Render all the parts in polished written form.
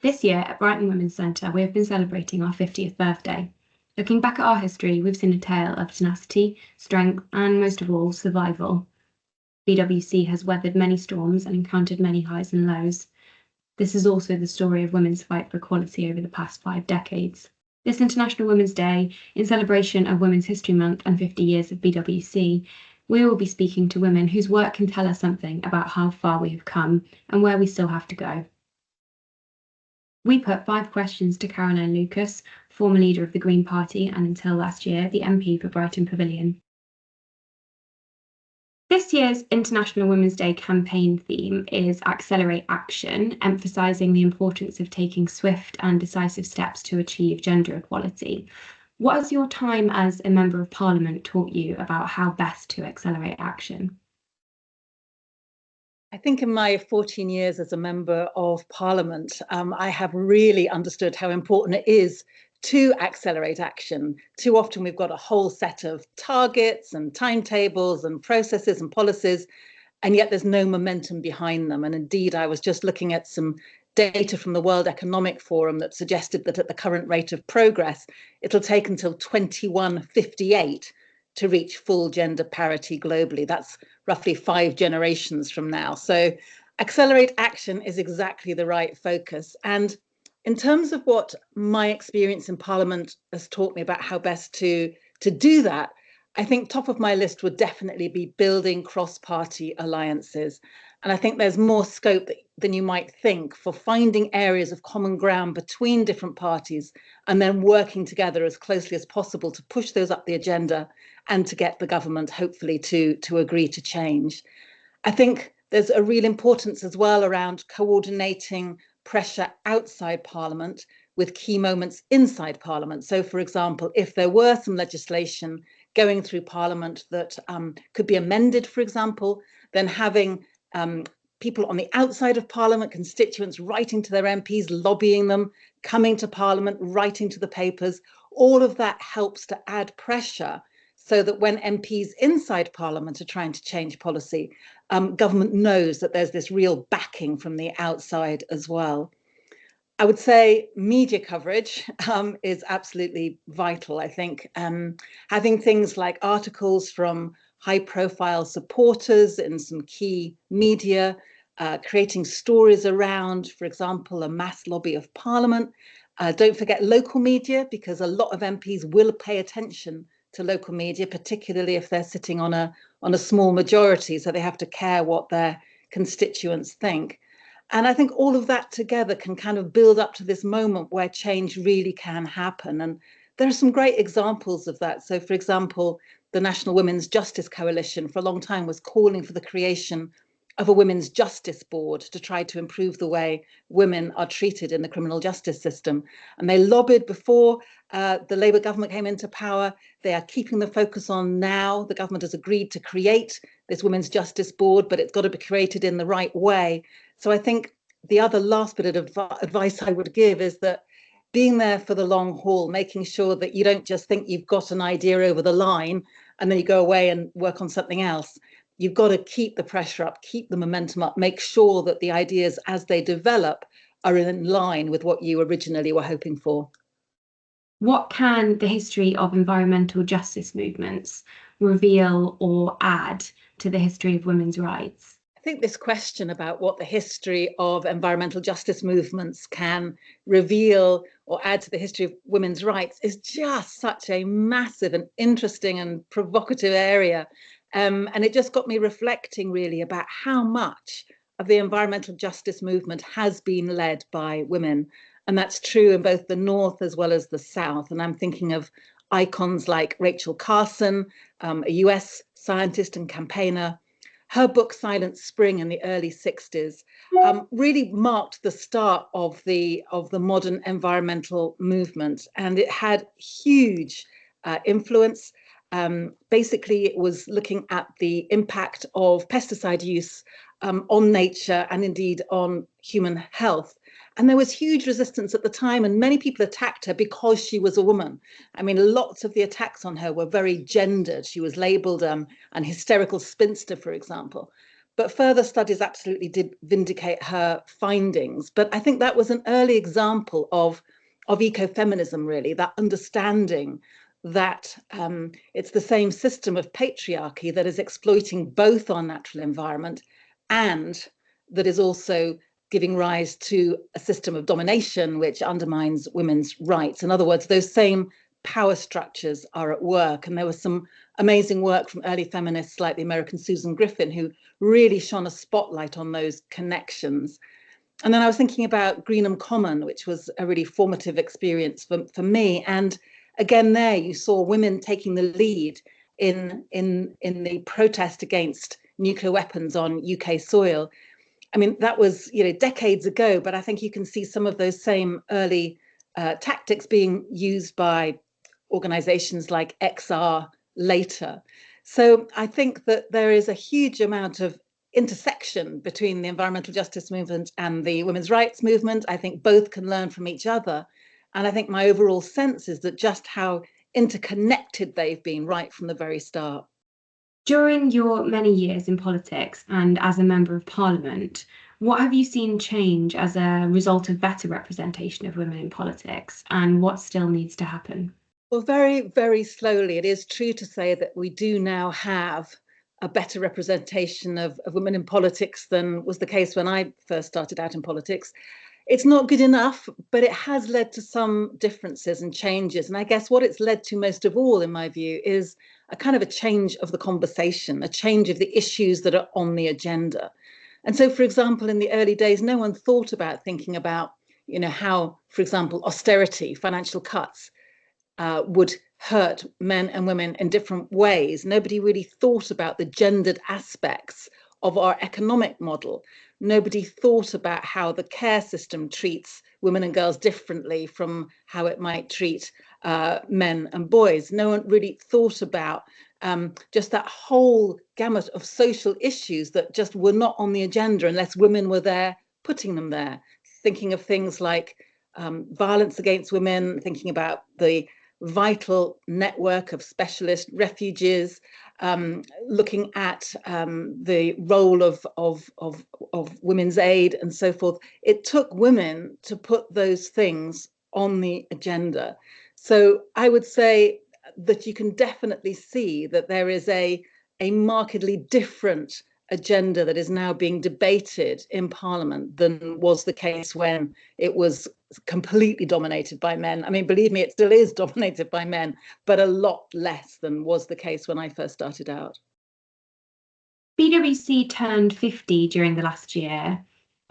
This year at Brighton Women's Centre, we have been celebrating our 50th birthday. Looking back at our history, we've seen a tale of tenacity, strength, and most of all, survival. BWC has weathered many storms and encountered many highs and lows. This is also the story of women's fight for equality over the past 5 decades. This International Women's Day, in celebration of Women's History Month and 50 years of BWC, we will be speaking to women whose work can tell us something about how far we have come and where we still have to go. We put 5 questions to Caroline Lucas, former leader of the Green Party and until last year, the MP for Brighton Pavilion. This year's International Women's Day campaign theme is Accelerate Action, emphasising the importance of taking swift and decisive steps to achieve gender equality. What has your time as a Member of Parliament taught you about how best to accelerate action? I think in my 14 years as a Member of Parliament, I have really understood how important it is to accelerate action. Too often we've got a whole set of targets and timetables and processes and policies, and yet there's no momentum behind them. And indeed, I was just looking at some data from the World Economic Forum that suggested that at the current rate of progress, it'll take until 2158 to reach full gender parity globally. That's roughly 5 generations from now. So accelerate action is exactly the right focus. And in terms of what my experience in Parliament has taught me about how best to do that, I think top of my list would definitely be building cross-party alliances. And I think there's more scope than you might think for finding areas of common ground between different parties and then working together as closely as possible to push those up the agenda and to get the government hopefully to agree to change. I think there's a real importance as well around coordinating pressure outside Parliament with key moments inside Parliament. So, for example, if there were some legislation going through Parliament that could be amended, for example, then having people on the outside of Parliament, constituents writing to their MPs, lobbying them, coming to Parliament, writing to the papers, all of that helps to add pressure so that when MPs inside Parliament are trying to change policy, government knows that there's this real backing from the outside as well. I would say media coverage is absolutely vital. I think having things like articles from high-profile supporters in some key media, creating stories around, for example, a mass lobby of Parliament. Don't forget local media, because a lot of MPs will pay attention to local media, particularly if they're sitting on a small majority, so they have to care what their constituents think. And I think all of that together can kind of build up to this moment where change really can happen. And there are some great examples of that. So, for example, the National Women's Justice Coalition for a long time was calling for the creation of a women's justice board to try to improve the way women are treated in the criminal justice system. And they lobbied before the Labour government came into power. They are keeping the focus on now. The government has agreed to create this women's justice board, but it's got to be created in the right way. So I think the other last bit of advice I would give is that being there for the long haul, making sure that you don't just think you've got an idea over the line and then you go away and work on something else. You've got to keep the pressure up, keep the momentum up, make sure that the ideas as they develop are in line with what you originally were hoping for. What can the history of environmental justice movements reveal or add to the history of women's rights? I think this question about what the history of environmental justice movements can reveal or add to the history of women's rights is just such a massive and interesting and provocative area. And it just got me reflecting really about how much of the environmental justice movement has been led by women. And that's true in both the North as well as the South. And I'm thinking of icons like Rachel Carson, a US scientist and campaigner. Her book, Silent Spring, in the early 60s, really marked the start of the modern environmental movement. And it had huge influence. Basically, it was looking at the impact of pesticide use on nature and indeed on human health. And there was huge resistance at the time, and many people attacked her because she was a woman. I mean, lots of the attacks on her were very gendered. She was labelled an hysterical spinster, for example. but further studies absolutely did vindicate her findings. But I think that was an early example of ecofeminism, really, that understanding that it's the same system of patriarchy that is exploiting both our natural environment and that is also giving rise to a system of domination which undermines women's rights. In other words, those same power structures are at work. And there was some amazing work from early feminists like the American Susan Griffin, who really shone a spotlight on those connections. And then I was thinking about Greenham Common, which was a really formative experience for me. And again, there you saw women taking the lead in the protest against nuclear weapons on UK soil. I mean, that was, decades ago, but I think you can see some of those same early tactics being used by organizations like XR later. So I think that there is a huge amount of intersection between the environmental justice movement and the women's rights movement. I think both can learn from each other. And I think my overall sense is that just how interconnected they've been right from the very start. During your many years in politics and as a member of parliament, what have you seen change as a result of better representation of women in politics, and what still needs to happen? Well, very, very slowly. It is true to say that we do now have a better representation of women in politics than was the case when I first started out in politics. It's not good enough, but it has led to some differences and changes. And I guess what it's led to most of all, in my view, is a kind of a change of the conversation, a change of the issues that are on the agenda. And so, for example, in the early days, no one thought about thinking about, how, for example, austerity, financial cuts, would hurt men and women in different ways. Nobody really thought about the gendered aspects of our economic model. Nobody thought about how the care system treats women and girls differently from how it might treat men and boys. No one really thought about just that whole gamut of social issues that just were not on the agenda unless women were there putting them there. Thinking of things like violence against women, thinking about the vital network of specialist refuges, looking at the role of women's aid and so forth. It took women to put those things on the agenda. So I would say that you can definitely see that there is a markedly different agenda that is now being debated in Parliament than was the case when it was completely dominated by men. I mean, believe me, it still is dominated by men, but a lot less than was the case when I first started out. BWC turned 50 during the last year.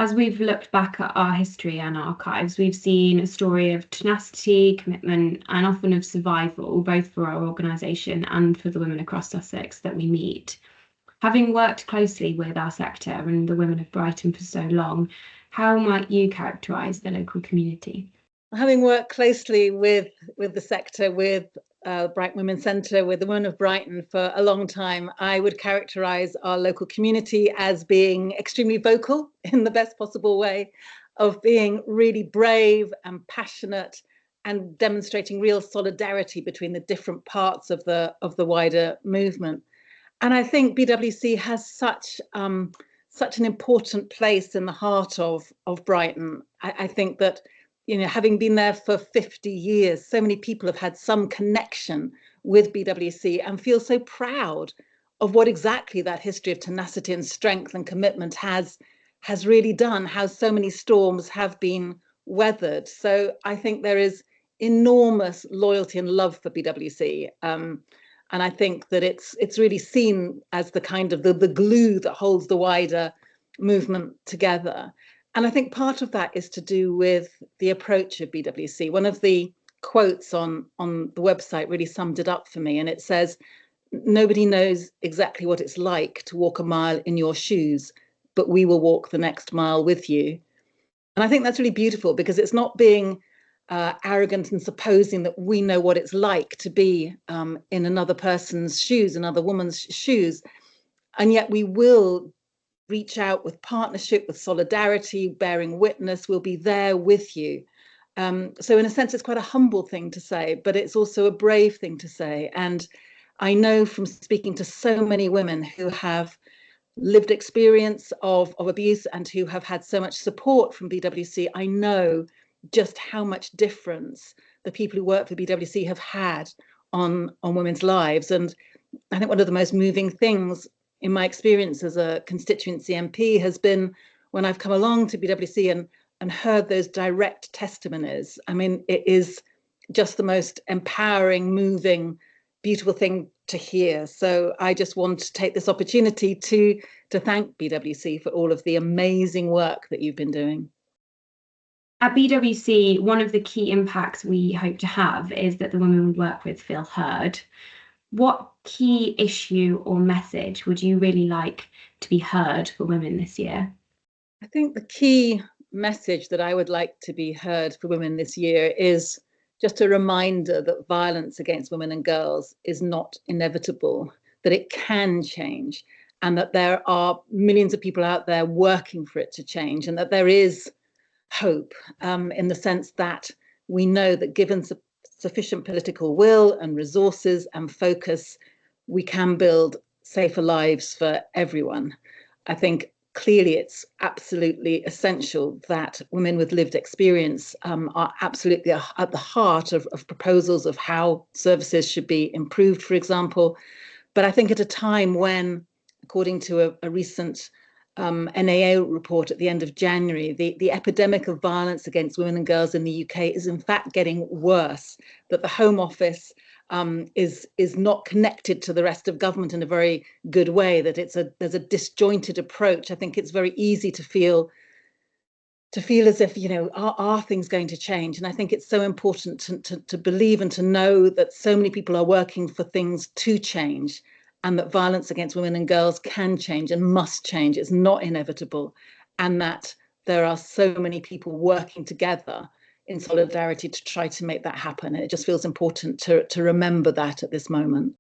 As we've looked back at our history and archives, we've seen a story of tenacity, commitment, and often of survival, both for our organisation and for the women across Sussex that we meet. Having worked closely with our sector and the women of Brighton for so long, how might you characterise the local community? Having worked closely with the sector, with Brighton Women's Centre, with the women of Brighton for a long time, I would characterise our local community as being extremely vocal in the best possible way, of being really brave and passionate and demonstrating real solidarity between the different parts of the wider movement. And I think BWC has such an important place in the heart of Brighton. I think that, having been there for 50 years, so many people have had some connection with BWC and feel so proud of what exactly that history of tenacity and strength and commitment has really done, how so many storms have been weathered. So I think there is enormous loyalty and love for BWC. And I think that it's really seen as the kind of the glue that holds the wider movement together. And I think part of that is to do with the approach of BWC. One of the quotes on the website really summed it up for me. And it says, "Nobody knows exactly what it's like to walk a mile in your shoes, but we will walk the next mile with you." And I think that's really beautiful, because it's not being arrogant and supposing that we know what it's like to be in another person's shoes, another woman's shoes. And yet we will reach out with partnership, with solidarity, bearing witness. We'll be there with you. So in a sense, it's quite a humble thing to say, but it's also a brave thing to say. And I know from speaking to so many women who have lived experience of abuse and who have had so much support from BWC, I know just how much difference the people who work for BWC have had on women's lives. And I think one of the most moving things in my experience as a constituency MP has been when I've come along to BWC and heard those direct testimonies. I mean, it is just the most empowering, moving, beautiful thing to hear. So I just want to take this opportunity to thank BWC for all of the amazing work that you've been doing. At BWC, one of the key impacts we hope to have is that the women we work with feel heard. What key issue or message would you really like to be heard for women this year? I think the key message that I would like to be heard for women this year is just a reminder that violence against women and girls is not inevitable, that it can change, and that there are millions of people out there working for it to change, and that there is hope, in the sense that we know that given sufficient political will and resources and focus, we can build safer lives for everyone. I think clearly it's absolutely essential that women with lived experience are absolutely at the heart of proposals of how services should be improved, for example. But I think at a time when, according to a recent NAA report at the end of January, the epidemic of violence against women and girls in the UK is in fact getting worse, that the Home Office is not connected to the rest of government in a very good way, that there's a disjointed approach. I think it's very easy to feel as if, you know, are things going to change? And I think it's so important to believe and to know that so many people are working for things to change, and that violence against women and girls can change and must change. It's not inevitable, and that there are so many people working together in solidarity to try to make that happen. And it just feels important to remember that at this moment.